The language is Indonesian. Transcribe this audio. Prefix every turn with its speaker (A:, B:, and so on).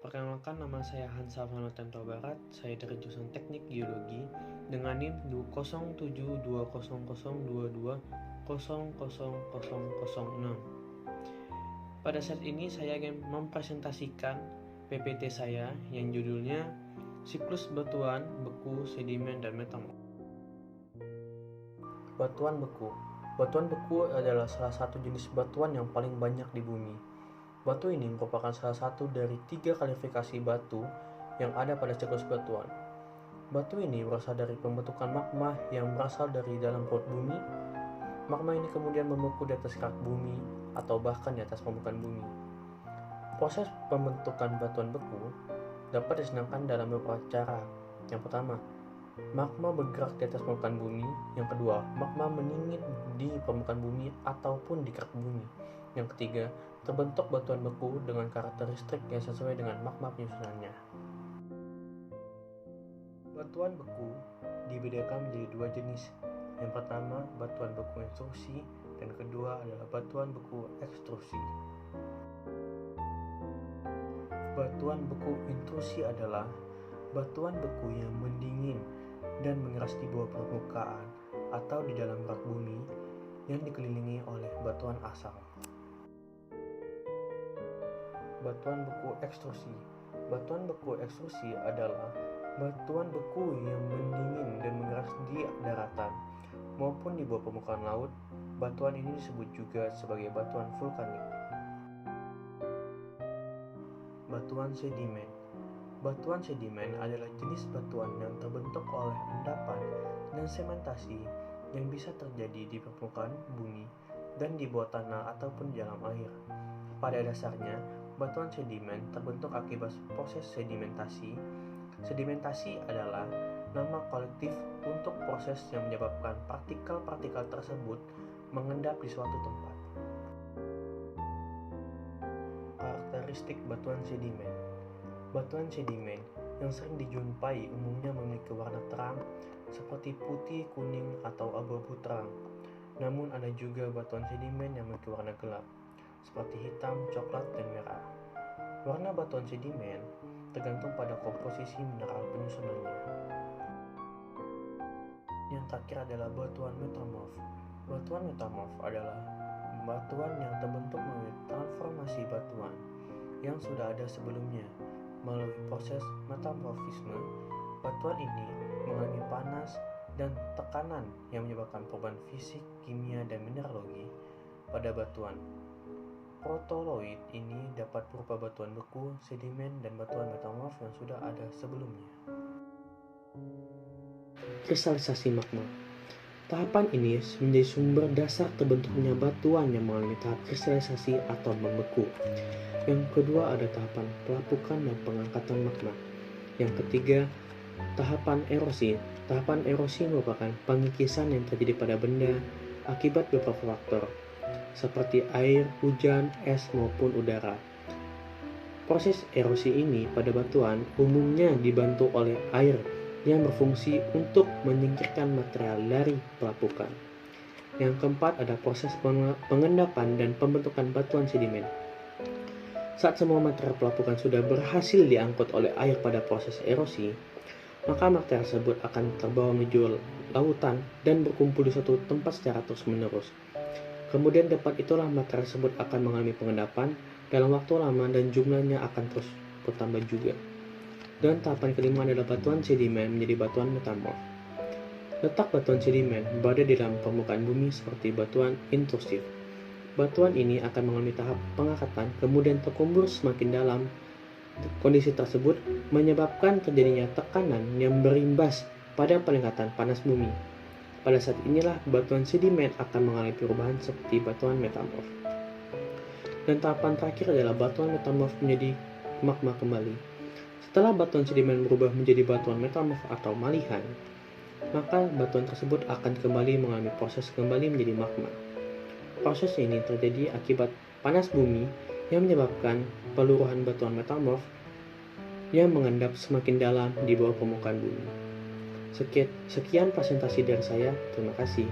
A: Perkenalkan, nama saya Hansa Vanotanto Barat. Saya dari jurusan Teknik Geologi dengan NIM 07200022000006. Pada saat ini saya akan mempresentasikan PPT saya yang judulnya Siklus Batuan, Beku, Sedimen, dan Metamorf. Batuan beku. Batuan beku adalah salah satu jenis batuan yang paling banyak di bumi. Batu ini merupakan salah satu dari 3 klasifikasi batu yang ada pada siklus batuan. Batu ini berasal dari pembentukan magma yang berasal dari dalam perut bumi. Magma ini kemudian membeku di atas kerak bumi atau bahkan di atas permukaan bumi. Proses pembentukan batuan beku dapat disenangkan dalam beberapa cara. Yang pertama, magma bergerak di atas permukaan bumi. Yang kedua, magma meninggi di permukaan bumi ataupun di kerak bumi. Yang ketiga, terbentuk batuan beku dengan karakteristik yang sesuai dengan magma penyusunannya. Batuan beku dibedakan menjadi 2 jenis. Yang pertama, batuan beku intrusi, dan kedua adalah batuan beku ekstrusi. Batuan beku intrusi adalah batuan beku yang mendingin dan mengeras di bawah permukaan atau di dalam kerak bumi yang dikelilingi oleh batuan asal. Batuan beku ekstrusi. Batuan beku ekstrusi adalah batuan beku yang mendingin dan mengeras di daratan maupun di bawah permukaan laut. Batuan ini disebut juga sebagai batuan vulkanik. Batuan sedimen. Batuan sedimen adalah jenis batuan yang terbentuk oleh endapan dan sementasi yang bisa terjadi di permukaan bumi dan di bawah tanah ataupun di dalam air. Pada dasarnya, batuan sedimen terbentuk akibat proses sedimentasi. Sedimentasi adalah nama kolektif untuk proses yang menyebabkan partikel-partikel tersebut mengendap di suatu tempat. Karakteristik batuan sedimen. Batuan sedimen yang sering dijumpai umumnya memiliki warna terang seperti putih, kuning, atau abu-abu terang. Namun ada juga batuan sedimen yang memiliki warna gelap seperti hitam, coklat, dan merah. Warna batuan sedimen tergantung pada komposisi mineral penyusunannya. Yang terakhir adalah batuan metamorf. Batuan metamorf adalah batuan yang terbentuk melalui transformasi batuan yang sudah ada sebelumnya. Melalui proses metamorfisme, batuan ini mengalami panas dan tekanan yang menyebabkan perubahan fisik, kimia, dan mineralogi pada batuan. Protoloid ini dapat berupa batuan beku, sedimen, dan batuan metamorf yang sudah ada sebelumnya. Kristalisasi magma. Tahapan ini menjadi sumber dasar terbentuknya batuan yang mengalami tahap kristalisasi atau membeku. Yang kedua ada tahapan pelapukan dan pengangkatan magma. Yang ketiga, tahapan erosi. Tahapan erosi merupakan pengikisan yang terjadi pada benda akibat beberapa faktor, seperti air, hujan, es, maupun udara. Proses erosi ini pada batuan umumnya dibantu oleh air yang berfungsi untuk menyingkirkan material dari pelapukan. Yang keempat ada proses pengendapan dan pembentukan batuan sedimen. Saat semua material pelapukan sudah berhasil diangkut oleh air pada proses erosi, maka material tersebut akan terbawa menuju lautan dan berkumpul di suatu tempat secara terus-menerus. Kemudian tempat itulah material tersebut akan mengalami pengendapan dalam waktu lama dan jumlahnya akan terus bertambah juga. Dan tahapan kelima adalah batuan sedimen menjadi batuan metamorf. Letak batuan sedimen berada di dalam permukaan bumi seperti batuan intrusif. Batuan ini akan mengalami tahap pengangkatan kemudian terkumpul semakin dalam. Kondisi tersebut menyebabkan terjadinya tekanan yang berimbas pada peningkatan panas bumi. Pada saat inilah batuan sedimen akan mengalami perubahan seperti batuan metamorf. Dan tahapan terakhir adalah batuan metamorf menjadi magma kembali. Setelah batuan sedimen berubah menjadi batuan metamorf atau malihan, maka batuan tersebut akan kembali mengalami proses kembali menjadi magma. Proses ini terjadi akibat panas bumi yang menyebabkan peluruhan batuan metamorf yang mengendap semakin dalam di bawah permukaan bumi. Sekian presentasi dari saya. Terima kasih.